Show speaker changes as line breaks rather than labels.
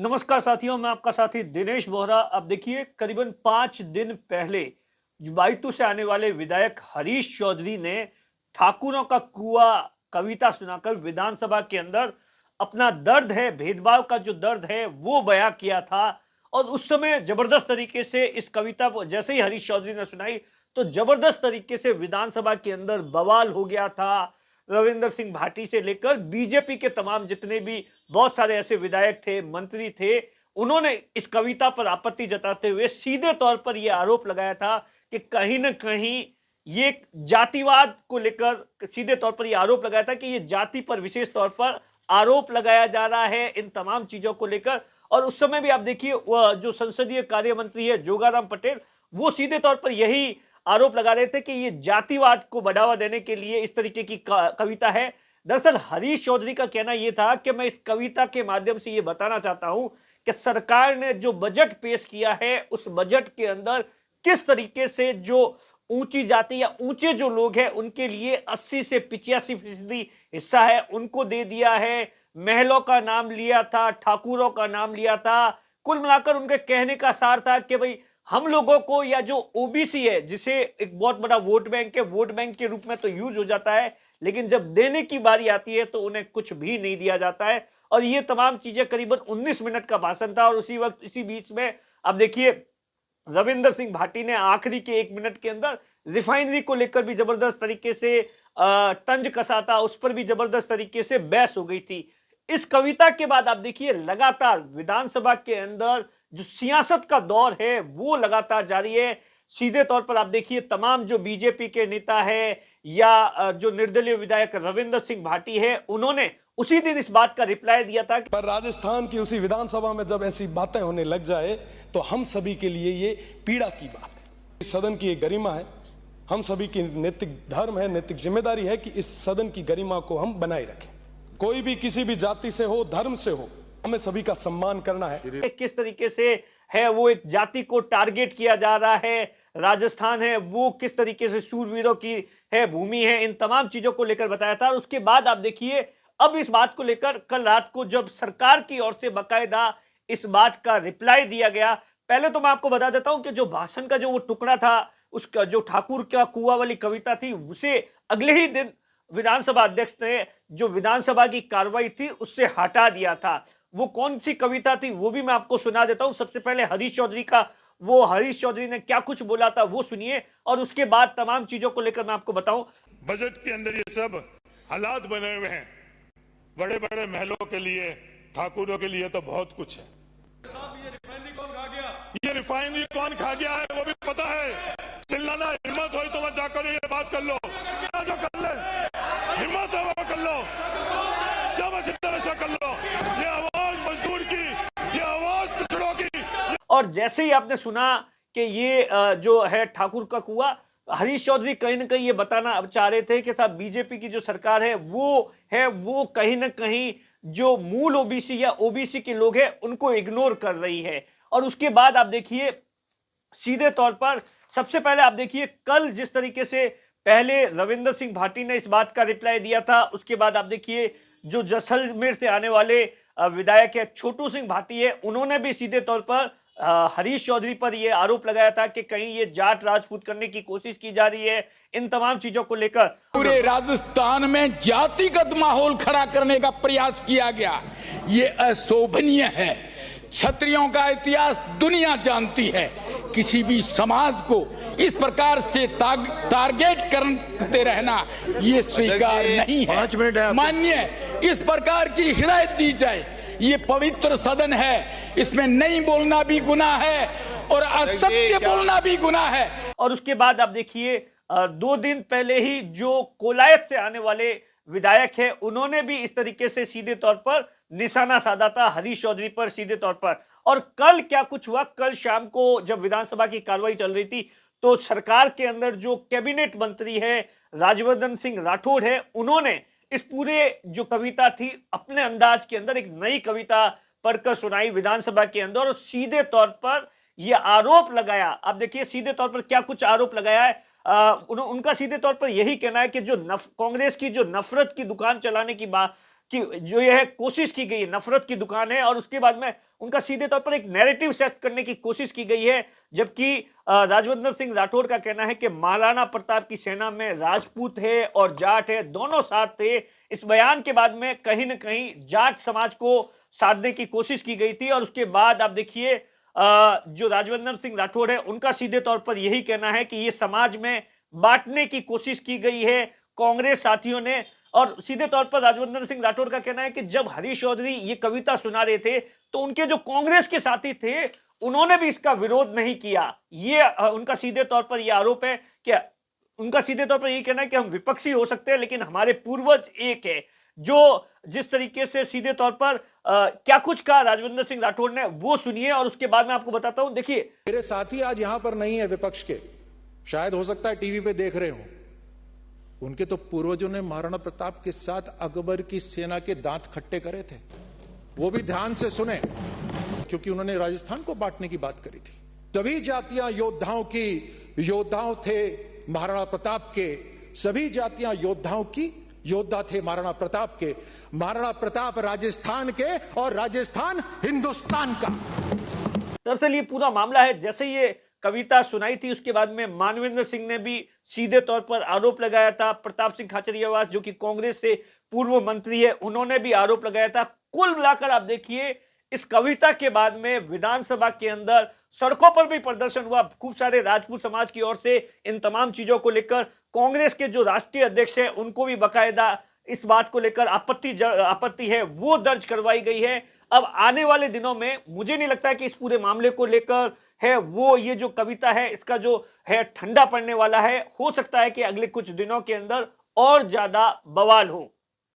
नमस्कार साथियों, मैं आपका साथी दिनेश बोहरा। अब देखिए, करीबन 5 दिन पहले जुबाइतू से आने वाले विधायक हरीश चौधरी ने ठाकुरों का कुआं कविता सुनाकर विधानसभा के अंदर अपना दर्द है, भेदभाव का जो दर्द है वो बयां किया था। और उस समय जबरदस्त तरीके से इस कविता को जैसे ही हरीश चौधरी ने सुनाई तो जबरदस्त तरीके से विधानसभा के अंदर बवाल हो गया था। रविंद्र सिंह भाटी से लेकर बीजेपी के तमाम जितने भी बहुत सारे ऐसे विधायक थे, मंत्री थे, उन्होंने इस कविता पर आपत्ति जताते हुए सीधे तौर पर यह आरोप लगाया था कि कहीं न कहीं ये जातिवाद को लेकर सीधे तौर पर यह आरोप लगाया था कि ये जाति पर विशेष तौर पर आरोप लगाया जा रहा है इन तमाम चीजों को लेकर। और उस समय भी आप देखिए, वह जो संसदीय कार्य मंत्री है जोगाराम पटेल, वो सीधे तौर पर यही आरोप लगा रहे थे कि ये जातिवाद को बढ़ावा देने के लिए इस तरीके की कविता है। दरअसल हरीश चौधरी का कहना यह था कि मैं इस कविता के माध्यम से यह बताना चाहता हूं कि सरकार ने जो बजट पेश किया है उस बजट के अंदर किस तरीके से जो ऊंची जाति या ऊंचे जो लोग हैं उनके लिए 80 से 85% हिस्सा है उनको दे दिया है। महलों का नाम लिया था, ठाकुरों का नाम लिया था। कुल मिलाकर उनके कहने का सार था कि भाई हम लोगों को, या जो ओबीसी है जिसे एक बहुत बड़ा वोट बैंक है, वोट बैंक के रूप में तो यूज हो जाता है, लेकिन जब देने की बारी आती है तो उन्हें कुछ भी नहीं दिया जाता है। और ये तमाम चीजें करीबन 19 मिनट का भाषण था। और उसी वक्त इसी बीच में अब देखिए, रविंद्र सिंह भाटी ने आखिरी के 1 मिनट के अंदर रिफाइनरी को लेकर भी जबरदस्त तरीके से तंज कसा था, उस पर भी जबरदस्त तरीके से बहस हो गई थी। इस कविता के बाद आप देखिए, लगातार विधानसभा के अंदर जो सियासत का दौर है वो लगातार जारी है। सीधे तौर पर आप देखिए, तमाम जो बीजेपी के नेता है या जो निर्दलीय विधायक रविंद्र सिंह भाटी है, उन्होंने उसी दिन इस बात का रिप्लाई दिया था
पर राजस्थान की उसी विधानसभा में जब ऐसी बातें होने लग जाए तो हम सभी के लिए ये पीड़ा की बात है। इस सदन की एक गरिमा है, हम सभी की नैतिक धर्म है, नैतिक जिम्मेदारी है कि इस सदन की गरिमा को हम बनाए रखें। कोई भी किसी भी जाति से हो, धर्म से हो, हमें सभी का सम्मान करना है।
किस तरीके से है वो एक जाति को टारगेट किया जा रहा है, राजस्थान है वो किस तरीके से शूरवीरों की है भूमि है, इन तमाम चीजों को लेकर बताया था। और उसके बाद आप देखिए, अब इस बात को लेकर कल रात को जब सरकार की ओर से बकायदा इस बात का रिप्लाई दिया गया। पहले तो मैं आपको बता देता हूं कि जो भाषण का जो वो टुकड़ा था, उसका जो ठाकुर का कुआं वाली कविता थी, उसे अगले ही दिन विधानसभा अध्यक्ष ने जो विधानसभा की कार्रवाई थी उससे हटा दिया था। वो कौन सी कविता थी वो भी मैं आपको सुना देता हूं। सबसे पहले हरीश चौधरी ने क्या कुछ बोला था वो सुनिए, और उसके बाद तमाम चीजों को लेकर मैं आपको बताऊं।
बजट के अंदर ये सब हालात बने हुए हैं, बड़े बड़े महलों के लिए, ठाकुरों के लिए तो बहुत कुछ है।
ये रिफाइनरी कौन खा गया?
ये रिफाइनरी कौन खा गया है वो भी पता है। चिल्लाना हिम्मत हो तो वह जाकर ये बात कर लो, जो कर ले, हिम्मत है वो कर लो, शाबाश कर लो। ये आवाज मजदूर की, ये आवाज पिछड़ों की।
और जैसे ही आपने सुना कि ये जो है ठाकुर का कुआं, हरीश चौधरी कहीं ना कहीं ये बताना चाह रहे थे कि साहब बीजेपी की जो सरकार है वो कहीं ना कहीं जो मूल ओबीसी या ओबीसी के लोग हैं उनको इग्नोर कर रही है। और उसके बाद आप देखिए, सीधे तौर पर सबसे पहले आप देखिए, कल जिस तरीके से पहले रविंद्र सिंह भाटी ने इस बात का रिप्लाई दिया था, उसके बाद आप देखिए जो जैसलमेर से आने वाले विधायक है छोटू सिंह भाटी है, उन्होंने भी सीधे तौर पर हरीश चौधरी पर यह आरोप लगाया था कि कहीं ये जाट राजपूत करने की कोशिश की जा रही है। इन तमाम चीजों को लेकर
पूरे राजस्थान में जातिगत माहौल खड़ा करने का प्रयास किया गया, ये अशोभनीय है। क्षत्रियों का इतिहास दुनिया जानती है। किसी भी समाज को इस प्रकार से टारगेट करते रहना ये स्वीकार नहीं है। माननीय, इस प्रकार की हिदायत दी जाए। ये पवित्र सदन है, इसमें नहीं बोलना भी गुनाह है और असत्य बोलना भी गुनाह है।
और उसके बाद आप देखिए, 2 दिन पहले ही जो कोलायत से आने वाले विधायक है उन्होंने भी इस तरीके से सीधे तौर पर निशाना साधा था हरीश चौधरी पर सीधे तौर पर। और कल क्या कुछ हुआ, कल शाम को जब विधानसभा की कार्रवाई चल रही थी तो सरकार के अंदर जो कैबिनेट मंत्री है राज्यवर्धन सिंह राठौड़ है, उन्होंने इस पूरे जो कविता थी अपने अंदाज के अंदर एक नई कविता पढ़कर सुनाई विधानसभा के अंदर। और सीधे तौर पर यह आरोप लगाया, आप देखिए सीधे तौर पर क्या कुछ आरोप लगाया है। उनका सीधे तौर पर यही कहना है कि जो कांग्रेस की जो नफरत की दुकान चलाने की बात कि जो यह कोशिश की गई है, नफरत की दुकान है, और उसके बाद में उनका सीधे तौर पर एक नैरेटिव सेट करने की कोशिश की गई है। जबकि राजवंदर सिंह राठौर का कहना है कि महाराणा प्रताप की सेना में राजपूत है और जाट है, दोनों साथ थे। इस बयान के बाद में कहीं ना कहीं जाट समाज को साधने की कोशिश की गई थी। और उसके बाद आप देखिए जो राजवंदर सिंह राठौर है, उनका सीधे तौर पर यही कहना है कि ये समाज में बांटने की कोशिश की गई है कांग्रेस साथियों ने। और सीधे तौर पर राजवंदर सिंह राठौर का कहना है कि जब हरीश चौधरी ये कविता सुना रहे थे तो उनके जो कांग्रेस के साथी थे उन्होंने भी इसका विरोध नहीं किया। ये उनका सीधे तौर पर यह आरोप है कि उनका सीधे तौर पर यही कहना है कि हम विपक्षी हो सकते हैं लेकिन हमारे पूर्वज एक है। जो जिस तरीके से सीधे तौर पर क्या कुछ कहा राजवंदर सिंह राठौर ने, वो सुनिए और उसके बाद मैं आपको बताता हूं। देखिए,
मेरे साथी आज यहां पर नहीं है विपक्ष के, शायद हो सकता है टीवी पे देख रहे हो। उनके तो पूर्वजों ने महाराणा प्रताप के साथ अकबर की सेना के दांत खट्टे करे थे, वो भी ध्यान से सुने, क्योंकि उन्होंने राजस्थान को बांटने की बात करी थी। सभी जातियां योद्धाओं थे महाराणा प्रताप के, सभी जातियां योद्धाओं की योद्धा थे महाराणा प्रताप के। महाराणा प्रताप राजस्थान के और राजस्थान हिंदुस्तान का।
दरअसल ये पूरा मामला है, जैसे ये कविता सुनाई थी उसके बाद में मानवेंद्र सिंह ने भी सीधे तौर पर आरोप लगाया था। प्रताप सिंह खाचरियावास जो कि कांग्रेस से पूर्व मंत्री है, उन्होंने भी आरोप लगाया था। कुल मिलाकर आप देखिए, इस कविता के बाद में विधानसभा के अंदर सड़कों पर भी प्रदर्शन हुआ। खूब सारे राजपूत समाज की ओर से इन तमाम चीजों को लेकर कांग्रेस के जो राष्ट्रीय अध्यक्ष है उनको भी बकायदा इस बात को लेकर आपत्ति है वो दर्ज करवाई गई है। अब आने वाले दिनों में मुझे नहीं लगता कि इस पूरे मामले को लेकर है वो ये जो कविता है इसका जो है ठंडा पड़ने वाला है। हो सकता है कि अगले कुछ दिनों के अंदर और ज्यादा बवाल हो।